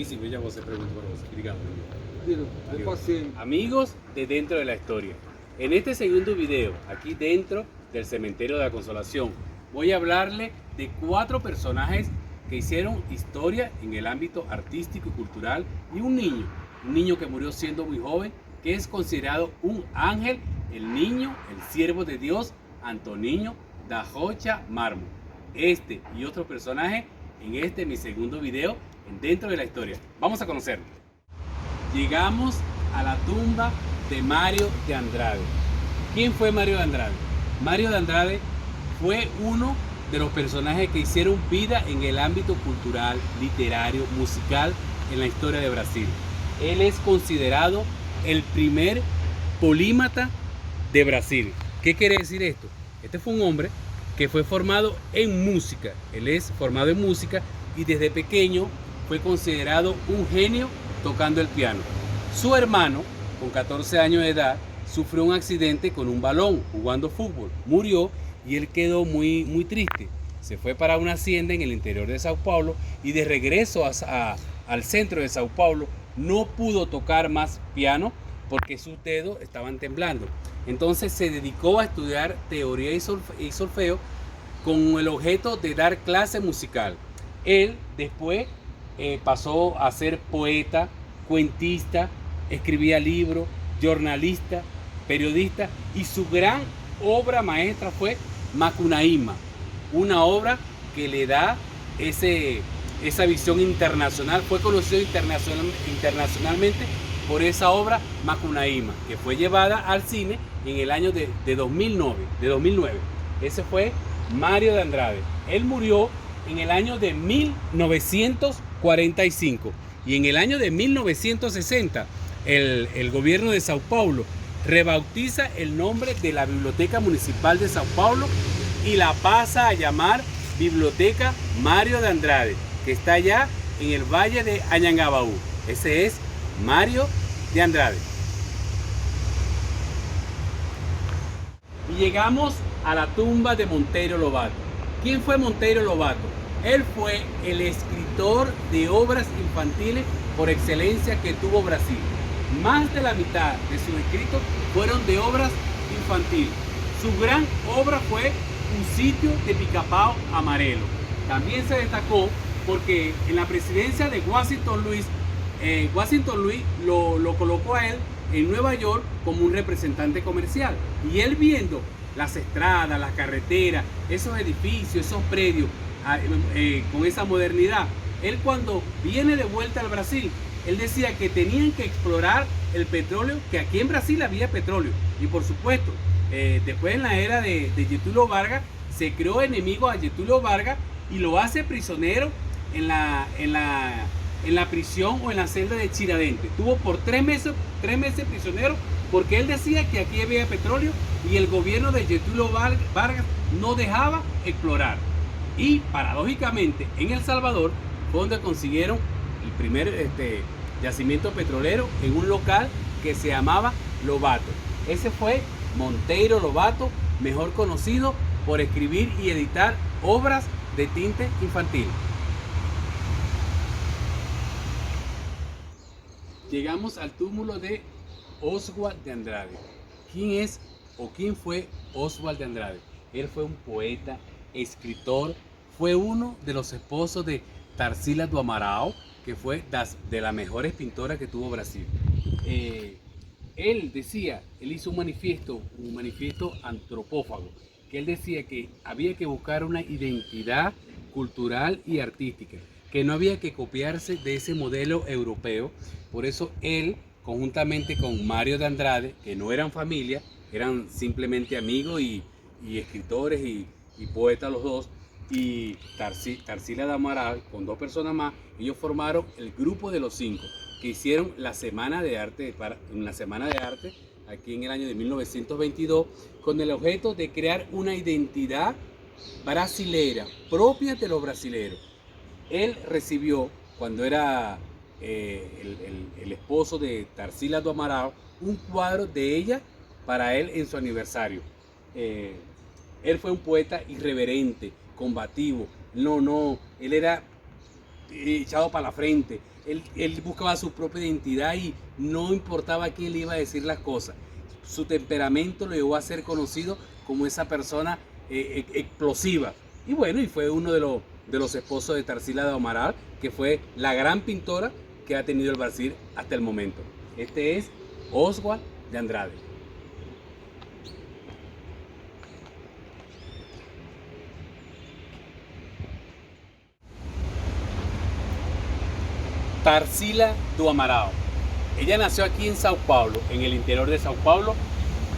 difícil, ya vos se preguntó por vos, digamos. Amigos de Dentro de la Historia. En este segundo video, aquí dentro del Cementerio de la Consolación, voy a hablarle de 4 personajes que hicieron historia en el ámbito artístico y cultural y un niño que murió siendo muy joven, que es considerado un ángel, el niño, el siervo de Dios, Antoniño da Rocha Mármol. Este y otro personaje en este mi segundo video en Dentro de la Historia. Vamos a conocerlo. Llegamos a la tumba de Mario de Andrade. ¿Quién fue Mario de Andrade? Mario de Andrade fue uno de los personajes que hicieron vida en el ámbito cultural, literario, musical en la historia de Brasil. Él es considerado el primer polímata de Brasil. ¿Qué quiere decir esto? Este fue un hombre que fue formado en música. Él es formado en música y desde pequeño fue considerado un genio tocando el piano. Su hermano, con 14 años de edad, sufrió un accidente con un balón jugando fútbol. Murió y él quedó muy triste. Se fue para una hacienda en el interior de Sao Paulo y de regreso al centro de Sao Paulo no pudo tocar más piano porque sus dedos estaban temblando. Entonces se dedicó a estudiar teoría y solfeo con el objeto de dar clase musical. Él después pasó a ser poeta, cuentista, escribía libros, jornalista, periodista, y su gran obra maestra fue Macunaíma, una obra que le da esa visión internacional. Fue conocido internacionalmente por esa obra Macunaíma, que fue llevada al cine en el año de 2009. Ese fue Mario de Andrade. Él murió en el año de 1945 y en el año de 1960 el gobierno de Sao Paulo rebautiza el nombre de la Biblioteca Municipal de Sao Paulo y la pasa a llamar Biblioteca Mario de Andrade, que está allá en el Valle de Anhangabaú. Ese es Mario de Andrade. Y llegamos a la tumba de Monteiro Lobato. ¿Quién fue Monteiro Lobato? Él fue el escritor de obras infantiles por excelencia que tuvo Brasil. Más de la mitad de sus escritos fueron de obras infantiles. Su gran obra fue Un sitio de Pica-Pau Amarelo. También se destacó porque en la presidencia de Washington Luis lo colocó a él en Nueva York como un representante comercial. Y él viendo las estradas, las carreteras, esos edificios, esos predios, con esa modernidad, él cuando viene de vuelta al Brasil, él decía que tenían que explorar el petróleo, que aquí en Brasil había petróleo. Y por supuesto, después en la era de Getúlio Vargas, se creó enemigo a Getúlio Vargas y lo hace prisionero en la prisión o en la celda de Tiradentes. Tuvo por 3 meses prisionero porque él decía que aquí había petróleo y el gobierno de Getúlio Vargas no dejaba explorar. Y paradójicamente en El Salvador fue donde consiguieron el primer yacimiento petrolero en un local que se llamaba Lobato. Ese fue Monteiro Lobato, mejor conocido por escribir y editar obras de tinte infantil. Llegamos al túmulo de Oswald de Andrade. ¿Quién es o quién fue Oswald de Andrade? Él fue un poeta, escritor, fue uno de los esposos de Tarsila do Amaral, que fue de las mejores pintoras que tuvo Brasil. Él hizo un manifiesto antropófago, que él decía que había que buscar una identidad cultural y artística, que no había que copiarse de ese modelo europeo. Por eso él, conjuntamente con Mario de Andrade, que no eran familia, eran simplemente amigos y escritores y poetas los dos, y Tarsila de Amaral, con 2 personas más, ellos formaron el grupo de los 5, que hicieron la Semana de Arte, aquí en el año de 1922, con el objeto de crear una identidad brasilera, propia de los brasileros. Él recibió, cuando era el esposo de Tarsila do Amaral, un cuadro de ella para él en su aniversario. Él fue un poeta irreverente, combativo. Él era echado para la frente. Él buscaba su propia identidad y no importaba quién le iba a decir las cosas. Su temperamento lo llevó a ser conocido como esa persona explosiva. Y bueno, y fue uno de los esposos de Tarsila do Amaral, que fue la gran pintora que ha tenido el Brasil hasta el momento. Este es Oswald de Andrade. Tarsila do Amaral. Ella nació aquí en Sao Paulo, en el interior de Sao Paulo,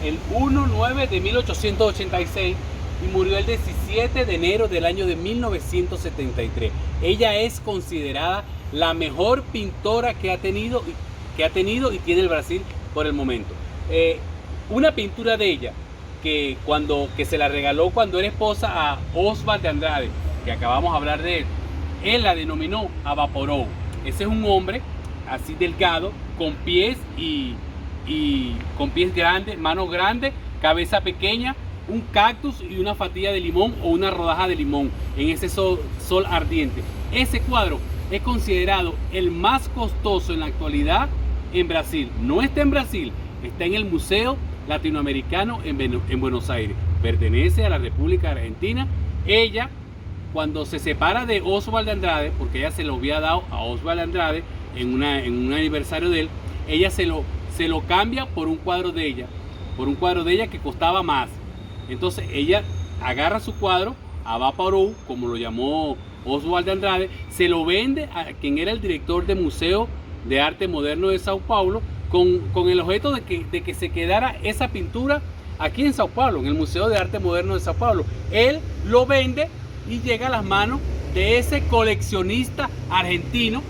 el 1/9 de 1886 y murió el 17 de enero del año de 1973. Ella es considerada la mejor pintora que ha tenido y tiene el Brasil por el momento. Una pintura de ella que se la regaló cuando era esposa a Oswald de Andrade, que acabamos de hablar de él la denominó Avaporou. Ese es un hombre así delgado, con pies con pies grandes, manos grandes, cabeza pequeña, un cactus y una fatilla de limón o una rodaja de limón en ese sol ardiente. Ese cuadro es considerado el más costoso en la actualidad en Brasil. No está en Brasil, está en el Museo Latinoamericano en Buenos Aires. Pertenece a la República Argentina. Ella, cuando se separa de Oswald de Andrade, porque ella se lo había dado a Oswald de Andrade en un aniversario de él, ella se lo cambia por un cuadro de ella, que costaba más. Entonces ella agarra su cuadro, Avaporou, como lo llamó Oswald de Andrade, se lo vende a quien era el director del Museo de Arte Moderno de Sao Paulo, con el objeto de que se quedara esa pintura aquí en Sao Paulo, en el Museo de Arte Moderno de Sao Paulo. Él lo vende y llega a las manos de ese coleccionista argentino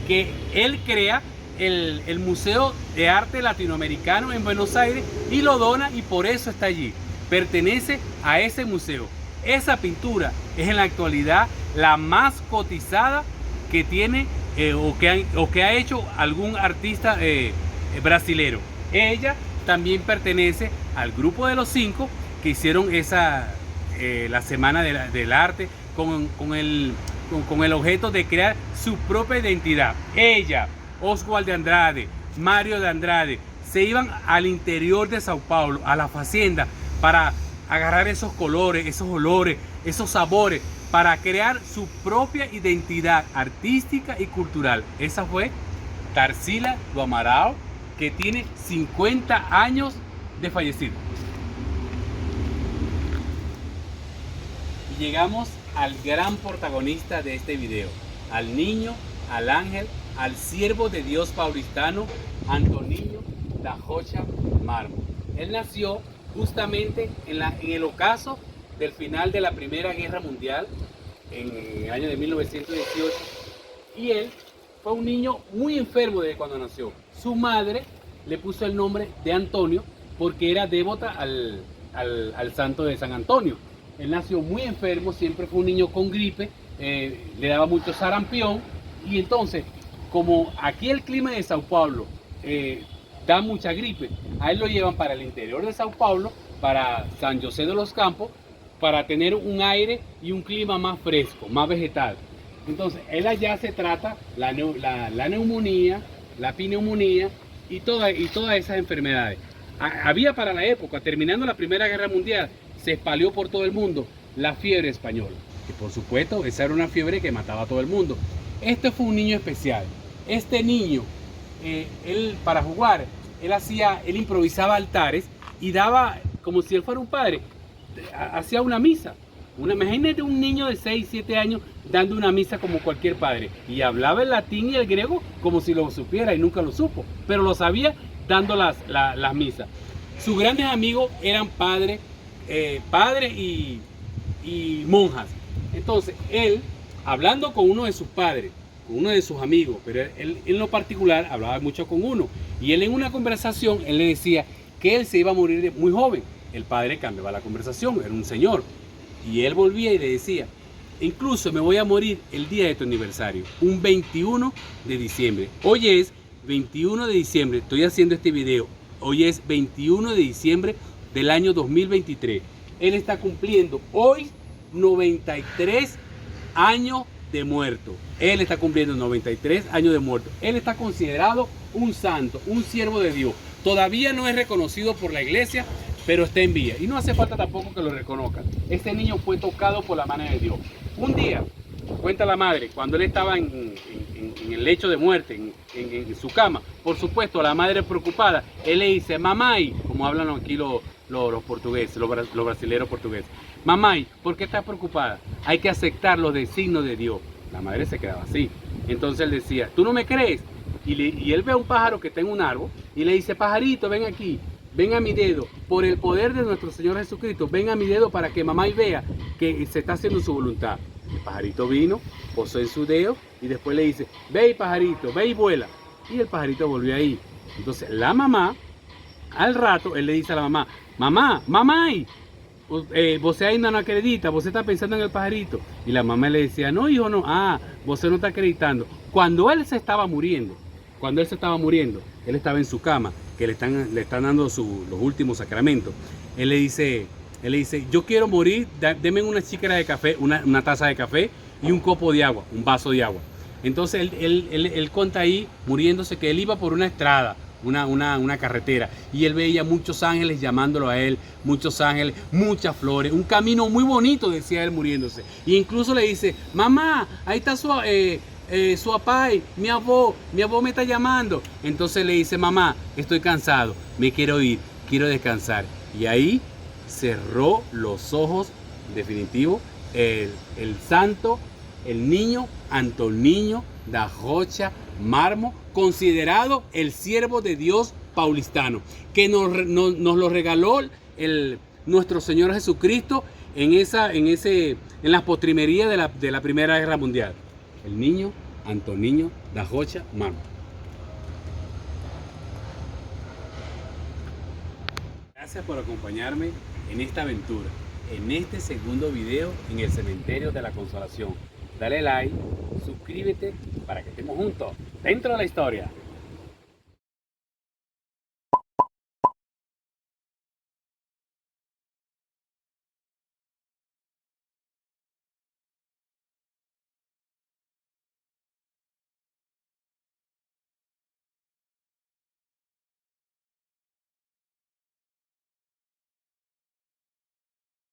que él crea el Museo de Arte Latinoamericano en Buenos Aires y lo dona, y por eso está allí. Pertenece a ese museo. Esa pintura es en la actualidad la más cotizada que tiene o que ha hecho algún artista brasilero. Ella también pertenece al grupo de los 5 que hicieron la Semana del Arte con el objeto de crear su propia identidad. Ella, Oswald de Andrade, Mario de Andrade, se iban al interior de Sao Paulo, a las haciendas, para agarrar esos colores, esos olores, esos sabores, para crear su propia identidad artística y cultural. Esa fue Tarsila do Amaral, que tiene 50 años de fallecido. Y llegamos al gran protagonista de este video, al niño, al ángel, al siervo de Dios paulistano, Antoninho da Rocha Marmo. Él nació justamente en el ocaso del final de la Primera Guerra Mundial, en el año de 1918, y él fue un niño muy enfermo desde cuando nació. Su madre le puso el nombre de Antonio porque era devota al santo de San Antonio. Él nació muy enfermo, siempre fue un niño con gripe, le daba mucho sarampión, y entonces, como aquí el clima de Sao Paulo da mucha gripe, a él lo llevan para el interior de Sao Paulo, para San José de los Campos, para tener un aire y un clima más fresco, más vegetal. Entonces, él allá se trata la neumonía, la pneumonía y todas esas enfermedades. Había para la época, terminando la Primera Guerra Mundial, se espalió por todo el mundo la fiebre española. Y por supuesto, esa era una fiebre que mataba a todo el mundo. Este fue un niño especial. Este niño, él para jugar, él improvisaba altares y daba, como si él fuera un padre, hacía una misa. Imagínate un niño de 6, 7 años dando una misa como cualquier padre. Y hablaba el latín y el griego como si lo supiera, y nunca lo supo, pero lo sabía dando las misas. Sus grandes amigos eran padres y monjas. Entonces él, hablando con uno de sus padres, con uno de sus amigos, pero él en lo particular hablaba mucho con uno, y él en una conversación, él le decía que él se iba a morir muy joven. El padre cambiaba la conversación, era un señor, y él volvía y le decía: incluso me voy a morir el día de tu aniversario, un 21 de diciembre. Hoy es 21 de diciembre, estoy haciendo este video, hoy es 21 de diciembre del año 2023. Él está cumpliendo hoy 93 años de muerto. Él está cumpliendo 93 años de muerto. Él está considerado un santo, un siervo de Dios. Todavía no es reconocido por la iglesia, pero está en vía. Y no hace falta tampoco que lo reconozcan. Este niño fue tocado por la mano de Dios. Un día, cuenta la madre, cuando él estaba en el lecho de muerte, en su cama, por supuesto, la madre preocupada, él le dice, mamay, como hablan aquí los portugueses, los brasileños portugueses, mamay, ¿por qué estás preocupada? Hay que aceptar los designios de Dios. La madre se quedaba así. Entonces él decía, ¿tú no me crees? Y él ve a un pájaro que está en un árbol y le dice, pajarito, ven aquí, ven a mi dedo, por el poder de nuestro Señor Jesucristo, ven a mi dedo para que mamá vea que se está haciendo su voluntad. El pajarito vino, posó en su dedo y después le dice, ve pajarito, ve y vuela. Y el pajarito volvió ahí. Entonces la mamá, al rato, él le dice a la mamá, mamá, vos ahí no acredita, vos está pensando en el pajarito. Y la mamá le decía, no hijo, no, vos no está acreditando. Cuando él se estaba muriendo, él estaba en su cama, que le están dando los últimos sacramentos. Él le dice, yo quiero morir, deme una xícara de café, una taza de café y un copo de agua, un vaso de agua. Entonces él cuenta ahí, muriéndose, que él iba por una estrada, una carretera, y él veía muchos ángeles llamándolo a él, muchos ángeles, muchas flores, un camino muy bonito, decía él muriéndose. Y incluso le dice, mamá, ahí está su apay, mi abuelo me está llamando. Entonces le dice, mamá, estoy cansado, me quiero ir, quiero descansar. Y ahí cerró los ojos, definitivo, el santo, el niño Antoniño da Rocha Marmo, considerado el siervo de Dios paulistano, que nos lo regaló nuestro Señor Jesucristo en las postrimerías de la Primera Guerra Mundial. El niño Antoniño da Rocha Marmo. Gracias por acompañarme en esta aventura, en este segundo video en el Cementerio de la Consolación. Dale like, suscríbete para que estemos juntos dentro de la historia.